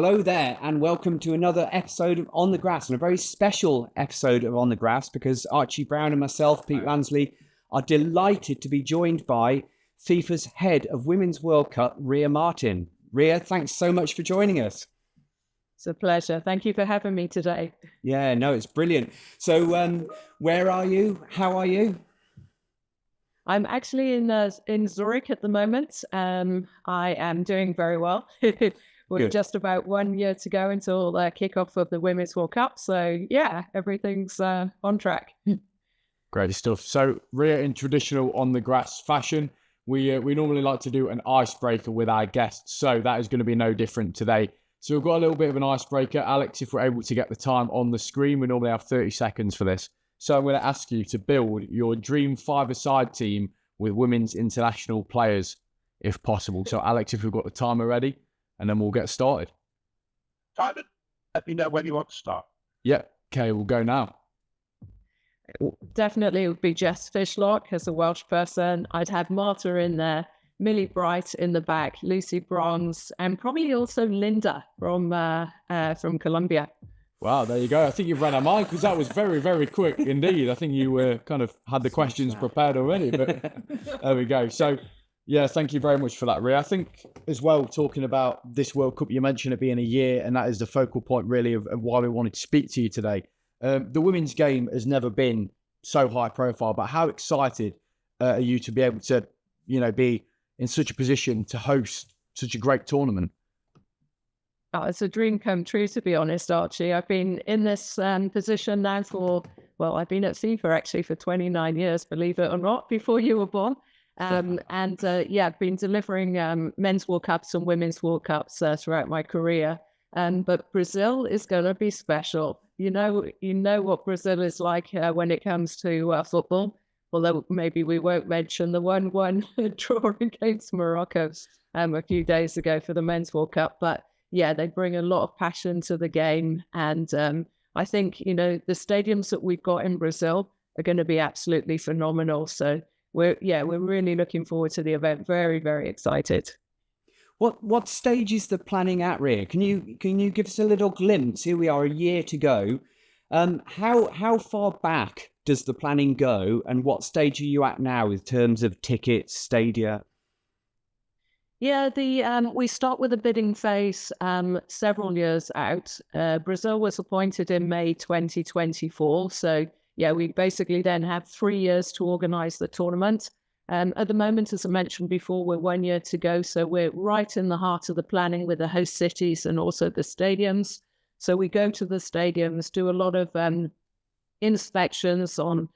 Hello there, and welcome to another episode of On the Grass, and a very special episode of On the Grass because Archie Brown and myself, Pete Lansley, are delighted to be joined by FIFA's head of Women's World Cup, Rhia Martin. Rhia, thanks so much for joining us. It's a pleasure. Thank you for having me today. Yeah, no, it's brilliant. So, where are you? How are you? I'm actually in Zurich at the moment. I am doing very well. We're Good. just about 1 year to go until the kickoff of the Women's World Cup. So yeah, everything's on track. Great stuff. So, Rhia, in traditional On the Grass fashion, we normally like to do an icebreaker with our guests. So that is going to be no different today. So we've got a little bit of an icebreaker. Alex, if we're able to get the time on the screen, we normally have 30 seconds for this. So I'm going to ask you to build your dream five-a-side team with women's international players, if possible. So Alex, if we've got the timer ready, and then we'll get started. Simon, let me know when you want to start. Yeah, okay, we'll go now. Definitely it would be Jess Fishlock as a Welsh person. I'd have Marta in there, Millie Bright in the back, Lucy Bronze, and probably also Linda from Colombia. Wow, there you go. I think you've run out of mind because that was very, very quick indeed. I think you kind of had the questions prepared already, but there we go. So, yeah, thank you very much for that, Rhia. I think as well, talking about this World Cup, you mentioned it being a year, and that is the focal point really of why we wanted to speak to you today. The women's game has never been so high profile, but how excited are you to be able to, be in such a position to host such a great tournament? Oh, it's a dream come true, to be honest, Archie. I've been in this position now I've been at FIFA actually for 29 years, believe it or not, before you were born. I've been delivering men's World Cups and women's World Cups throughout my career. But Brazil is going to be special. You know what Brazil is like when it comes to football, although maybe we won't mention the 1-1 draw against Morocco a few days ago for the men's World Cup. But yeah, they bring a lot of passion to the game. And I think, the stadiums that we've got in Brazil are going to be absolutely phenomenal. So we're really looking forward to the event. Very, very excited. What stage is the planning at, Rhia? Can you give us a little glimpse? Here we are, a year to go. How far back does the planning go, and what stage are you at now in terms of tickets, stadia? Yeah, we start with a bidding phase several years out. Brazil was appointed in May 2024. So, yeah, we basically then have 3 years to organise the tournament. At the moment, as I mentioned before, we're 1 year to go. So we're right in the heart of the planning with the host cities and also the stadiums. So we go to the stadiums, do a lot of inspections on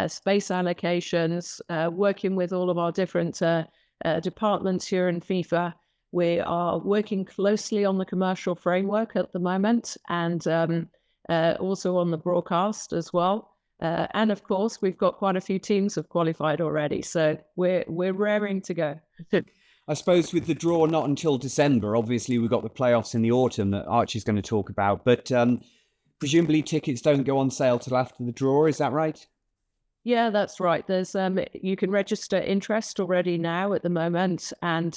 space allocations, working with all of our different departments here in FIFA. We are working closely on the commercial framework at the moment, and also on the broadcast as well. And of course, we've got quite a few teams have qualified already, so we're raring to go. I suppose with the draw not until December, obviously we've got the playoffs in the autumn that Archie's going to talk about, but presumably tickets don't go on sale till after the draw, is that right? Yeah, that's right. There's you can register interest already now at the moment, and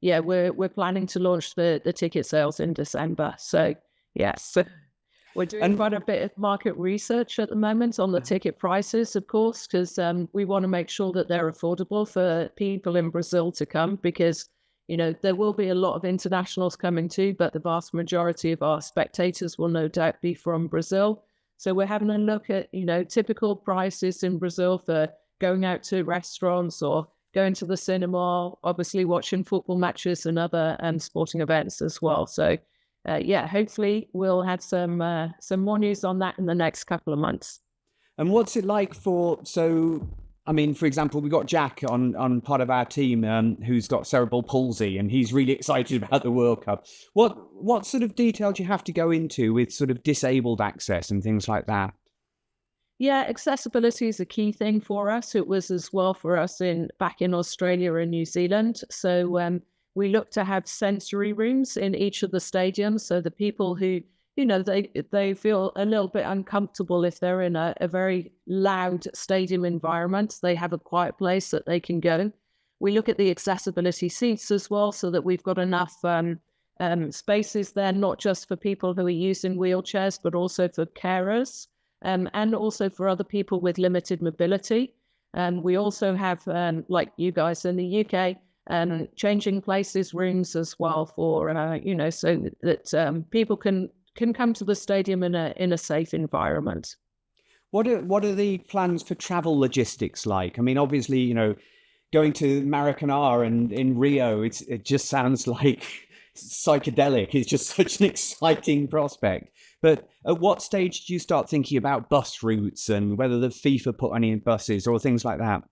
we're planning to launch the ticket sales in December. So yes, we're doing quite a bit of market research at the moment on the ticket prices, of course, because we want to make sure that they're affordable for people in Brazil to come, because there will be a lot of internationals coming too, but the vast majority of our spectators will no doubt be from Brazil. So we're having a look at, typical prices in Brazil for going out to restaurants or going to the cinema, obviously watching football matches and other sporting events as well. So, hopefully we'll have some more news on that in the next couple of months. And what's it like for example, we got Jack on part of our team who's got cerebral palsy, and he's really excited about the World Cup. What sort of detail do you have to go into with sort of disabled access and things like that? Yeah, accessibility is a key thing for us. It was as well for us back in Australia and New Zealand. So we look to have sensory rooms in each of the stadiums, so the people who they feel a little bit uncomfortable if they're in a very loud stadium environment. They have a quiet place that they can go. We look at the accessibility seats as well, so that we've got enough spaces there, not just for people who are using wheelchairs, but also for carers, and also for other people with limited mobility. We also have, like you guys in the UK, changing places rooms as well for, so that people can come to the stadium in a safe environment. What are the plans for travel logistics like? I mean, obviously, going to Maracanã and in Rio, it just sounds like psychedelic. It's just such an exciting prospect. But at what stage do you start thinking about bus routes and whether the FIFA put any buses or things like that?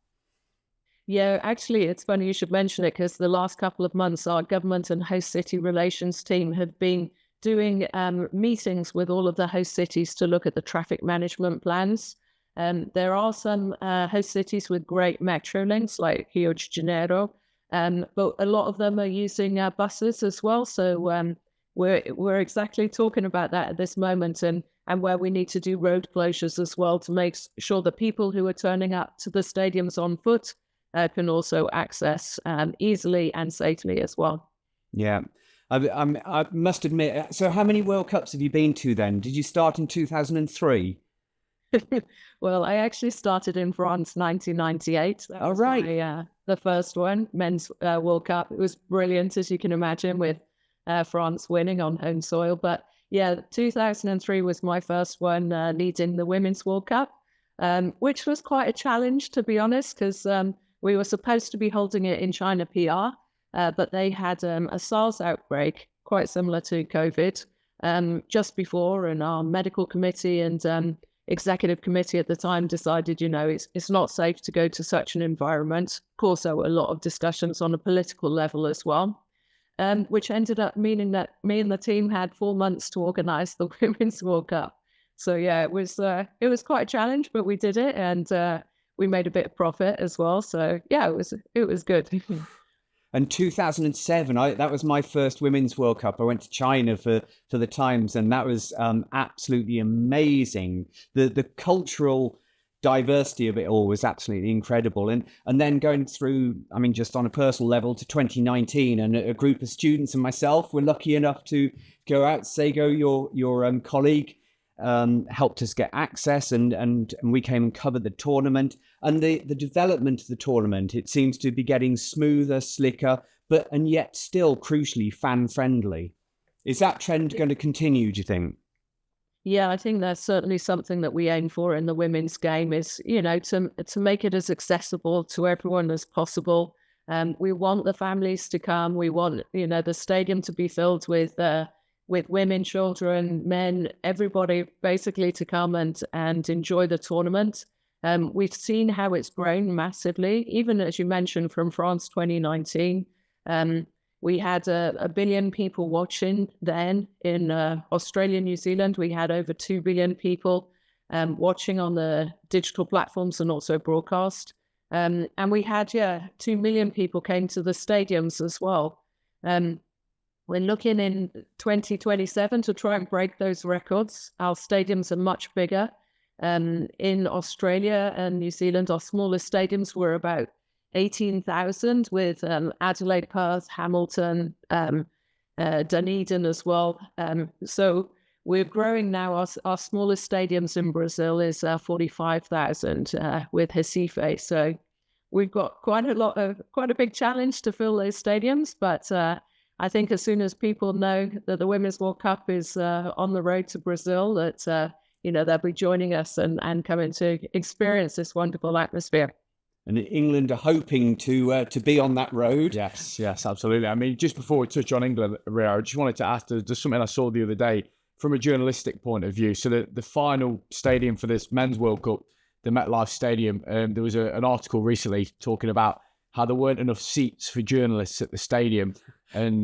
Yeah, actually, it's funny you should mention it, because the last couple of months, our government and host city relations team have been doing meetings with all of the host cities to look at the traffic management plans. There are some host cities with great metro links, like Rio de Janeiro, but a lot of them are using buses as well. So we're exactly talking about that at this moment, and where we need to do road closures as well to make sure that people who are turning up to the stadiums on foot can also access easily and safely as well. Yeah. I must admit, so how many World Cups have you been to then? Did you start in 2003? Well, I actually started in France 1998. That was the first one, men's World Cup. It was brilliant, as you can imagine, with France winning on home soil. But yeah, 2003 was my first one leading the Women's World Cup, which was quite a challenge, to be honest, because we were supposed to be holding it in China PR, but they had a SARS outbreak, quite similar to COVID, just before, and our medical committee and executive committee at the time decided, it's not safe to go to such an environment. Of course, there were a lot of discussions on a political level as well, which ended up meaning that me and the team had 4 months to organise the Women's World Cup. So yeah, it was quite a challenge, but we did it, and we made a bit of profit as well. So yeah, it was good. And 2007, that was my first Women's World Cup. I went to China for the Times, and that was absolutely amazing. The cultural diversity of it all was absolutely incredible. And then going through, I mean, just on a personal level, to 2019, and a group of students and myself were lucky enough to go out. Sego, your colleague, helped us get access, and we came and covered the tournament. And the development of the tournament, it seems to be getting smoother, slicker, and yet still crucially fan friendly. Is that trend going to continue, do you think? Yeah, I think that's certainly something that we aim for in the women's game, is, to make it as accessible to everyone as possible. We want the families to come. We want, the stadium to be filled with women, children, men, everybody basically to come and enjoy the tournament. We've seen how it's grown massively, even as you mentioned, from France 2019. We had a billion people watching then. In Australia, New Zealand, we had over 2 billion people watching on the digital platforms and also broadcast. And we had, 2 million people came to the stadiums as well. We're looking in 2027 to try and break those records. Our stadiums are much bigger. In Australia and New Zealand, our smallest stadiums were about 18,000, with Adelaide, Perth, Hamilton, Dunedin as well. So we're growing now. Our smallest stadiums in Brazil is 45,000 with Recife. So we've got quite a big challenge to fill those stadiums. But I think as soon as people know that the Women's World Cup is on the road to Brazil, that they'll be joining us and coming to experience this wonderful atmosphere. And England are hoping to be on that road. Yes, absolutely. I mean, just before we touch on England, Rhia, I just wanted to ask, there's something I saw the other day from a journalistic point of view. So the final stadium for this Men's World Cup, the MetLife Stadium, there was an article recently talking about how there weren't enough seats for journalists at the stadium. And,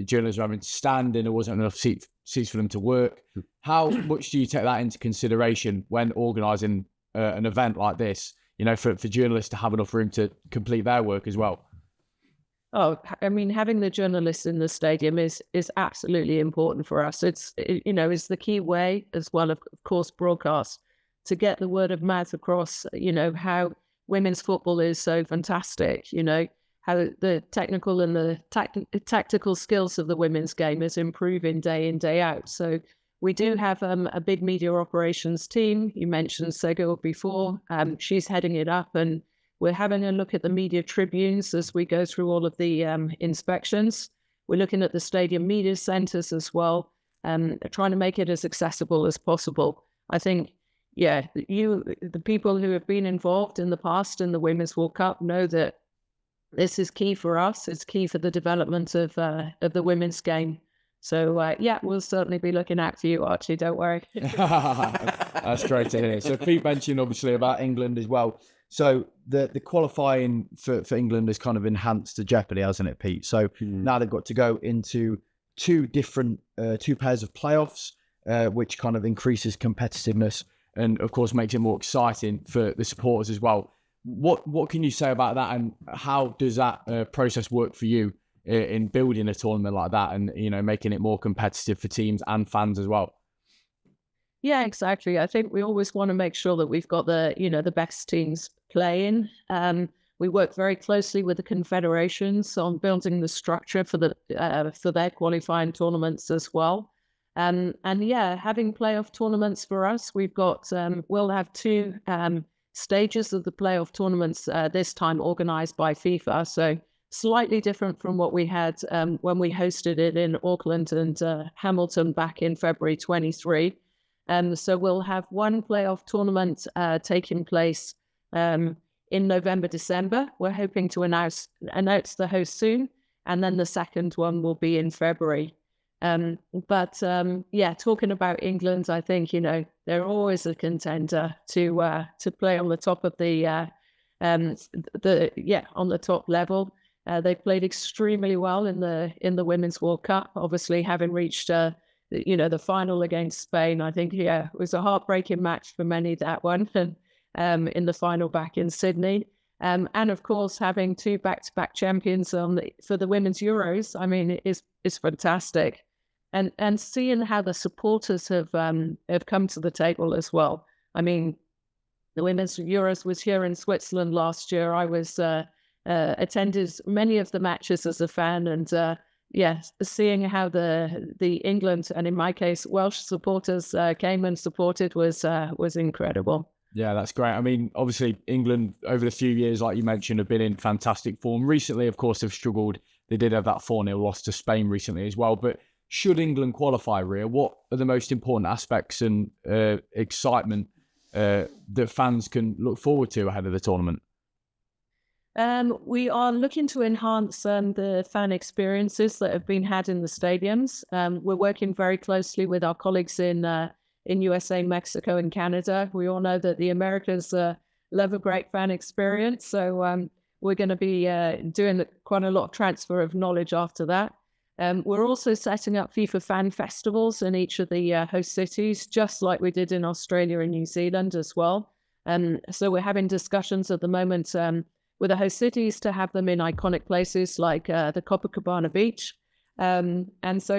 journalists were having to stand, and there wasn't enough seats for them to work. How much do you take that into consideration when organising an event like this, for journalists to have enough room to complete their work as well? Oh, I mean, having the journalists in the stadium is absolutely important for us. It's the key way, as well, of course, broadcast, to get the word of mouth across, how women's football is so fantastic, how the technical and the tactical skills of the women's game is improving day in, day out. So we do have a big media operations team. You mentioned Sego before. She's heading it up, and we're having a look at the media tribunes as we go through all of the inspections. We're looking at the stadium media centres as well, trying to make it as accessible as possible. I think, the people who have been involved in the past in the Women's World Cup know that this is key for us. It's key for the development of the women's game. So, we'll certainly be looking out for you, Archie. Don't worry. That's great to hear. So Pete mentioned obviously about England as well. So the qualifying for England has kind of enhanced the jeopardy, hasn't it, Pete? So now they've got to go into two pairs of playoffs, which kind of increases competitiveness and, of course, makes it more exciting for the supporters as well. What can you say about that, and how does that process work for you in building a tournament like that, and making it more competitive for teams and fans as well? Yeah, exactly. I think we always want to make sure that we've got the best teams playing. We work very closely with the confederations on building the structure for their qualifying tournaments as well. And having playoff tournaments for us, we'll have two stages of the playoff tournaments this time organised by FIFA. So slightly different from what we had when we hosted it in Auckland and Hamilton back in February 23. So we'll have one playoff tournament taking place in November, December. We're hoping to announce the host soon, and then the second one will be in February. Talking about England, I think they're always a contender to play on the top of on the top level. They played extremely well in the Women's World Cup. Obviously, having reached the final against Spain, I think it was a heartbreaking match for many, that one, in the final back in Sydney. And of course, having two back-to-back champions for the Women's Euros, I mean, is fantastic. And seeing how the supporters have come to the table as well. I mean, the Women's Euros was here in Switzerland last year. I was attended many of the matches as a fan, and seeing how the England, and in my case Welsh supporters came and supported was incredible. Yeah, that's great. I mean, obviously England over the few years, like you mentioned, have been in fantastic form. Recently, of course, they've struggled. They did have that 4-0 loss to Spain recently as well. But should England qualify, Rhia, what are the most important aspects and excitement that fans can look forward to ahead of the tournament? We are looking to enhance the fan experiences that have been had in the stadiums. We're working very closely with our colleagues in USA, Mexico, and Canada. We all know that the Americans love a great fan experience, so we're going to be doing quite a lot of transfer of knowledge after that. We're also setting up FIFA fan festivals in each of the host cities, just like we did in Australia and New Zealand as well. So we're having discussions at the moment with the host cities to have them in iconic places like the Copacabana Beach. And so,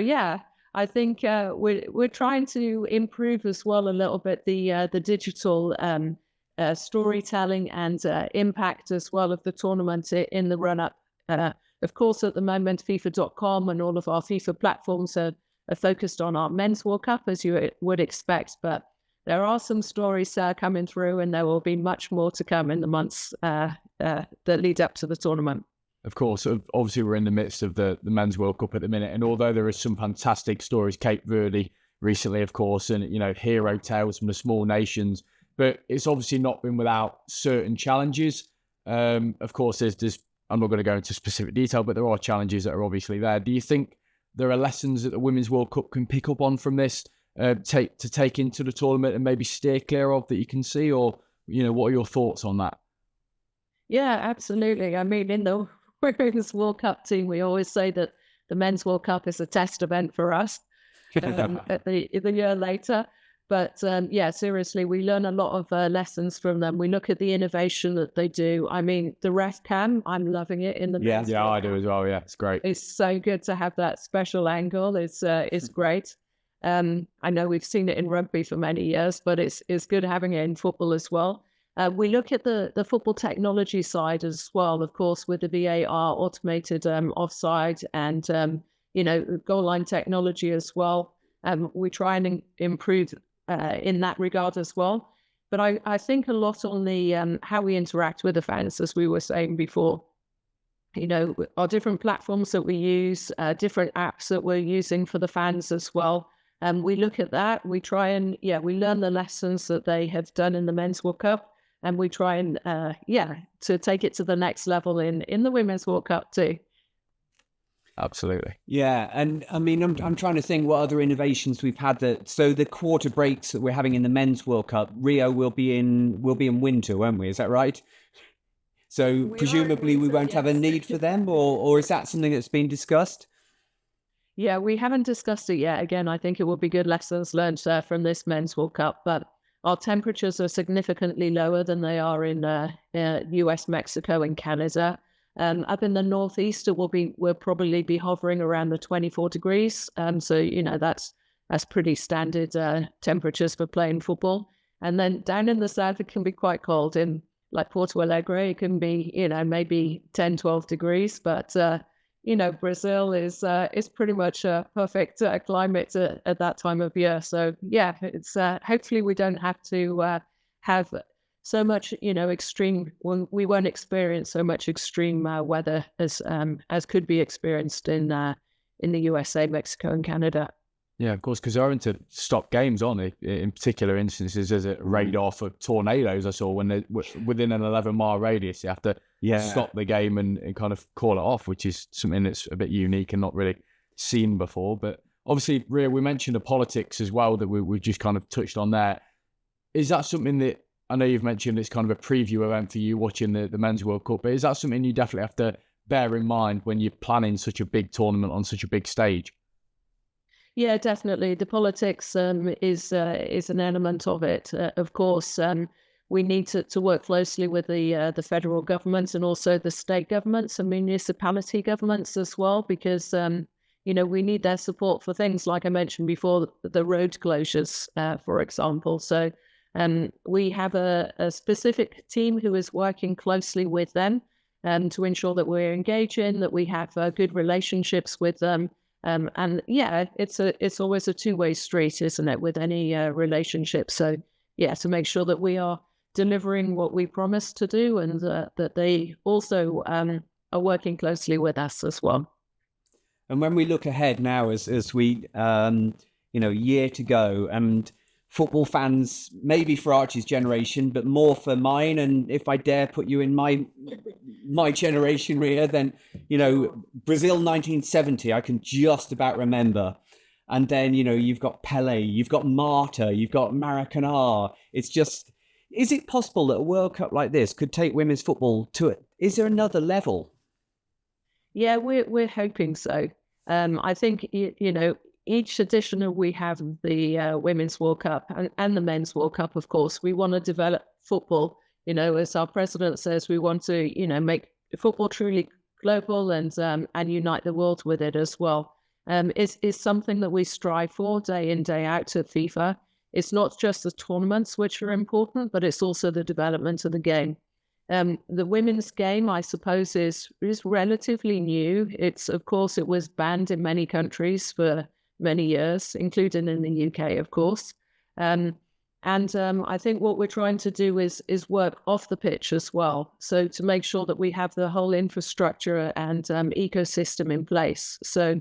I think we're trying to improve as well a little bit the digital storytelling and impact as well of the tournament in the run-up. Of course, at the moment, FIFA.com and all of our FIFA platforms are focused on our Men's World Cup, as you would expect. But there are some stories coming through, and there will be much more to come in the months that lead up to the tournament. Of course, obviously we're in the midst of the Men's World Cup at the minute, and although there is some fantastic stories, Cape Verde recently, of course, and hero tales from the small nations, but it's obviously not been without certain challenges. Of course, there's I'm not going to go into specific detail, but there are challenges that are obviously there. Do you think there are lessons that the Women's World Cup can pick up on from this, take into the tournament and maybe steer clear of, that you can see, or what are your thoughts on that? Yeah, absolutely. I mean, in the Women's World Cup team, we always say that the Men's World Cup is a test event for us the year later. But seriously, we learn a lot of lessons from them. We look at the innovation that they do. I mean, the ref cam, I'm loving it in the Men's World I do as well. Yeah, it's great. It's so good to have that special angle. It's great. I know we've seen it in rugby for many years, but it's good having it in football as well. We look at the football technology side as well, of course, with the VAR, automated offside, and goal line technology as well. We try and improve in that regard as well. But I think a lot on the how we interact with the fans, as we were saying before. Our different platforms that we use, different apps that we're using for the fans as well. We look at that. We try and we learn the lessons that they have done in the Men's World Cup, and we try and to take it to the next level in the Women's World Cup too. Absolutely. Yeah, and I mean, I'm trying to think what other innovations we've had. So the quarter breaks that we're having in the Men's World Cup, Rio will be in winter, won't we? Is that right? So presumably we won't have a need for them, or is that something that's been discussed? Yeah, we haven't discussed it yet. Again, I think it will be good lessons learned from this Men's World Cup, but our temperatures are significantly lower than they are in US, Mexico, and Canada. Up in the northeast, we'll probably be hovering around the 24 degrees. So that's pretty standard temperatures for playing football. And then down in the south, it can be quite cold. In like Porto Alegre, it can be maybe 10, 12 degrees. But Brazil is pretty much a perfect climate at that time of year. So yeah, it's hopefully we don't have to have so much extreme. We won't experience so much extreme weather as could be experienced in the USA, Mexico, and Canada. Yeah, of course, because they're having to stop games, aren't they? In particular instances, there's a radar for tornadoes I saw when they're within an 11-mile radius. You have to stop the game and kind of call it off, which is something that's a bit unique and not really seen before. But obviously, Rhia, we mentioned the politics as well that we just kind of touched on there. Is that something that, I know you've mentioned it's kind of a preview event for you watching the Men's World Cup, but is that something you definitely have to bear in mind when you're planning such a big tournament on such a big stage? Yeah, definitely. The politics is an element of it. Of course, we need to work closely with the federal government and also the state governments and municipality governments as well, because we need their support for things like I mentioned before, the road closures, for example. So we have a specific team who is working closely with them to ensure that we're engaging, that we have good relationships with them. And yeah, it's always a two-way street, isn't it, with any relationship? So yeah, to make sure that we are delivering what we promised to do, and that they also are working closely with us as well. And when we look ahead now, as we year to go, and football fans, maybe for Archie's generation, but more for mine. And if I dare put you in my generation, Rhia, then, Brazil 1970, I can just about remember. And then, you've got Pele, you've got Marta, you've got Maracanã. It's just, is it possible that a World Cup like this could take women's football to it? Is there another level? Yeah, we're hoping so. I think, each edition of we have the Women's World Cup and the Men's World Cup, of course, we want to develop football. As our president says, we want to, make football truly global and unite the world with it as well. Is something that we strive for day in, day out at FIFA. It's not just the tournaments which are important, but it's also the development of the game. The women's game, I suppose, is relatively new. Of course, it was banned in many countries for many years, including in the UK, of course. And I think what we're trying to do is work off the pitch as well. So to make sure that we have the whole infrastructure and ecosystem in place. So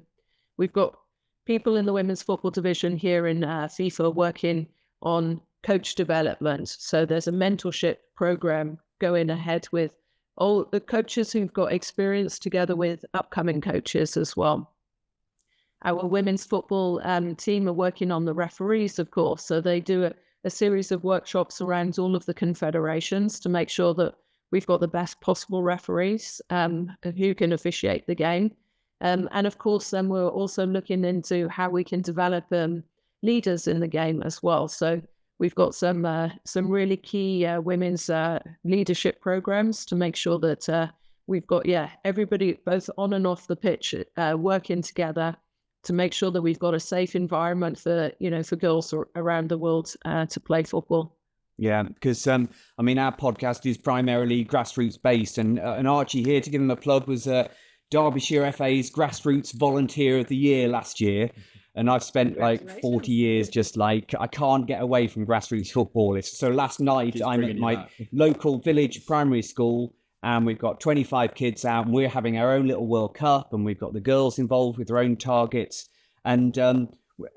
we've got people in the women's football division here in FIFA working on coach development. So there's a mentorship program going ahead with all the coaches who've got experience together with upcoming coaches as well. Our women's football team are working on the referees, of course. So they do a series of workshops around all of the confederations to make sure that we've got the best possible referees who can officiate the game. And of course, then we're also looking into how we can develop leaders in the game as well. So we've got some really key women's leadership programs to make sure that we've got everybody both on and off the pitch working together to make sure that we've got a safe environment for girls around the world to play football. Yeah, because I mean, our podcast is primarily grassroots based, and Archie here, to give him a plug, was Derbyshire FA's Grassroots Volunteer of the Year last year. And I've spent like 40 years just like, I can't get away from grassroots football. So last night I'm at my local village primary school, and we've got 25 kids out, and we're having our own little World Cup, and we've got the girls involved with their own targets. And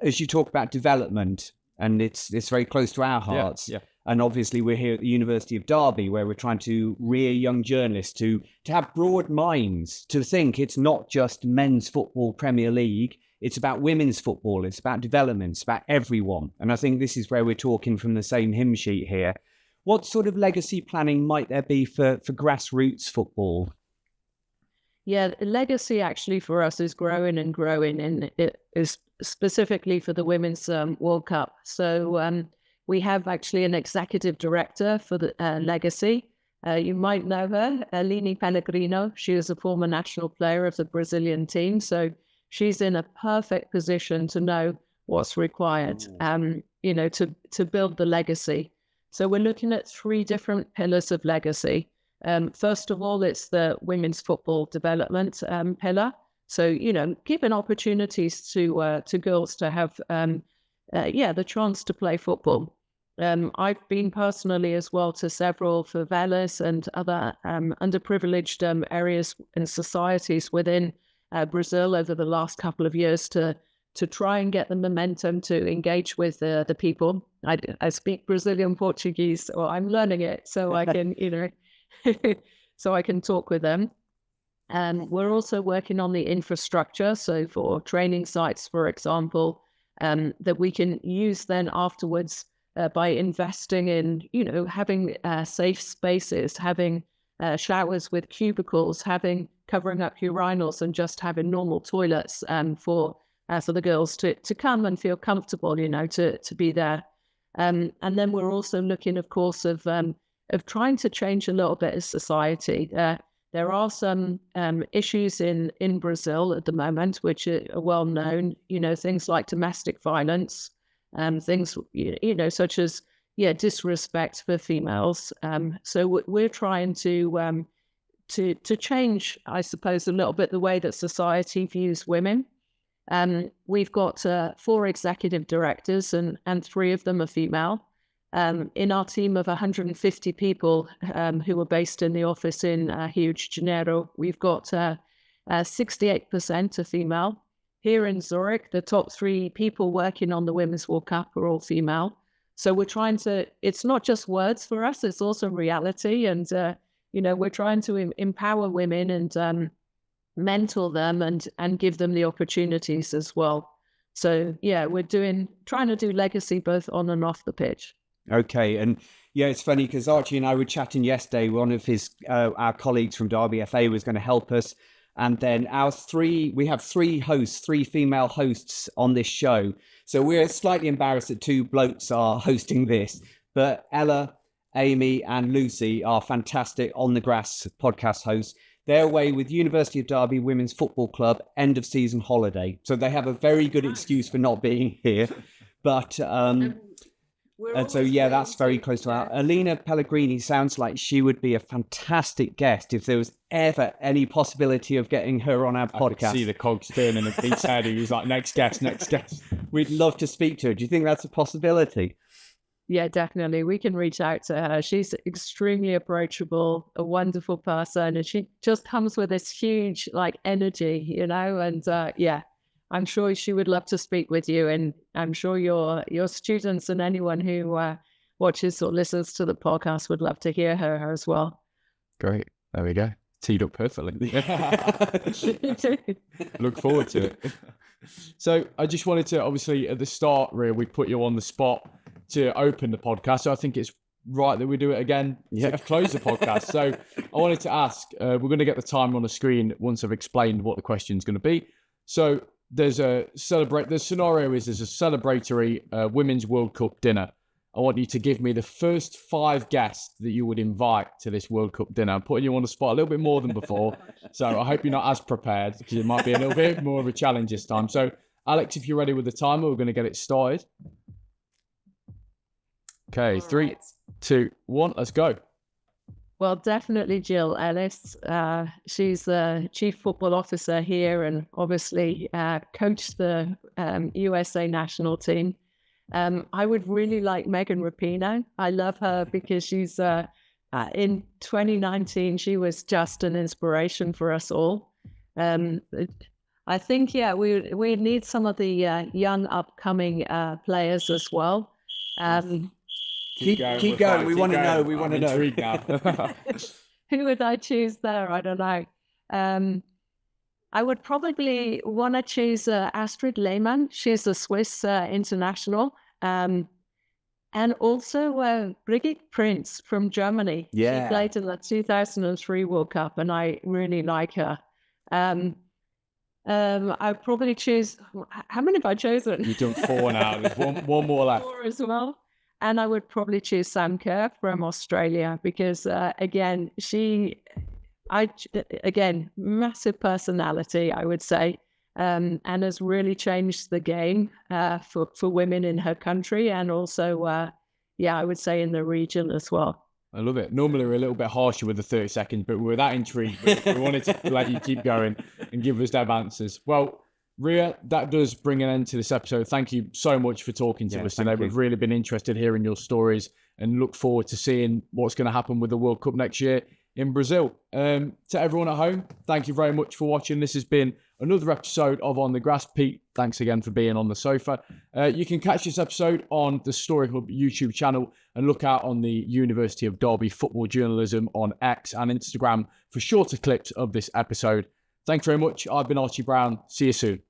as you talk about development, and it's very close to our hearts. Yeah. And obviously we're here at the University of Derby, where we're trying to rear young journalists to have broad minds, to think it's not just men's football Premier League. It's about women's football. It's about development. It's about everyone. And I think this is where we're talking from the same hymn sheet here. What sort of legacy planning might there be for grassroots football? Yeah, legacy actually for us is growing and growing, and it is specifically for the Women's World Cup. So we have actually an executive director for the legacy. You might know her, Lini Pellegrino. She is a former national player of the Brazilian team. So she's in a perfect position to know what's required, to build the legacy. So we're looking at 3 different pillars of legacy. First of all, it's the women's football development pillar. So, giving opportunities to girls to have, the chance to play football. I've been personally as well to several favelas and other underprivileged areas and societies within Brazil over the last couple of years to try and get the momentum to engage with the people. I speak Brazilian Portuguese, or I'm learning it, so I can, so I can talk with them. And we're also working on the infrastructure, so for training sites, for example, that we can use then afterwards by investing in, having safe spaces, having showers with cubicles, covering up urinals, and just having normal toilets for the girls to come and feel comfortable, to be there. And then we're also looking, of course, of trying to change a little bit of society. There are some issues in Brazil at the moment, which are well known, things like domestic violence, things, such as, disrespect for females. So we're trying to change, I suppose, a little bit the way that society views women. We've got 4 executive directors, and 3 of them are female. In our team of 150 people who are based in the office in Rio de Janeiro, we've got 68% are female. Here in Zurich, the top 3 people working on the Women's World Cup are all female. So we're trying to, it's not just words for us, it's also reality. And, we're trying to empower women and mentor them and give them the opportunities as well. So, we're trying to do legacy both on and off the pitch. Okay, and it's funny because Archie and I were chatting yesterday. One of our colleagues from Derby FA was going to help us, and then we have 3 hosts, 3 female hosts on this show. So we're slightly embarrassed that 2 blokes are hosting this, but Ella, Amy, and Lucy are fantastic On the Grass podcast hosts. They're away with University of Derby Women's Football Club end of season holiday, so they have a very good excuse for not being here. But and so, that's very close to our. Alina Pellegrini sounds like she would be a fantastic guest if there was ever any possibility of getting her on our podcast. I see the cogs turning in Pete's head. He was like, next guest. We'd love to speak to her. Do you think that's a possibility? Yeah, definitely. We can reach out to her. She's extremely approachable, a wonderful person, and she just comes with this huge energy, and I'm sure she would love to speak with you, and I'm sure your students and anyone who watches or listens to the podcast would love to hear her as well. Great. There we go. Teed up perfectly. Look forward to it. So I just wanted to, obviously, at the start, Rhia, we put you on the spot to open the podcast. So I think it's right that we do it again to close the podcast. So I wanted to ask, we're going to get the timer on the screen once I've explained what the question's going to be. So there's a the scenario is there's a celebratory Women's World Cup dinner. I want you to give me the first 5 guests that you would invite to this World Cup dinner. I'm putting you on the spot a little bit more than before. So I hope you're not as prepared, because it might be a little bit more of a challenge this time. So Alex, if you're ready with the timer, we're going to get it started. Okay, 3, 2, 1, let's go. Well, definitely Jill Ellis. She's the chief football officer here and obviously coached the USA national team. I would really like Megan Rapinoe. I love her because she's in 2019, she was just an inspiration for us all. I think, yeah, we need some of the young upcoming players as well. Keep going. We want to know. We want to know. Now. Who would I choose there? I don't know. I would probably want to choose Astrid Lehmann. She's a Swiss international. And also Brigitte Prinz from Germany. Yeah. She played in the 2003 World Cup, and I really like her. I'd probably choose... How many have I chosen? You've done 4 now. There's one more left. 4 as well. And I would probably choose Sam Kerr from Australia because, again, massive personality, I would say, and has really changed the game for women in her country and also, I would say in the region as well. I love it. Normally we're a little bit harsher with the 30 seconds, but we're that intrigued. We wanted to let you keep going and give us them answers. Well, Rhia, that does bring an end to this episode. Thank you so much for talking to us today. We've really been interested hearing your stories and look forward to seeing what's going to happen with the World Cup next year in Brazil. To everyone at home, thank you very much for watching. This has been another episode of On the Grass. Pete, thanks again for being on the sofa. You can catch this episode on the Story Hub YouTube channel and look out on the University of Derby Football Journalism on X and Instagram for shorter clips of this episode. Thanks very much. I've been Archie Brown. See you soon.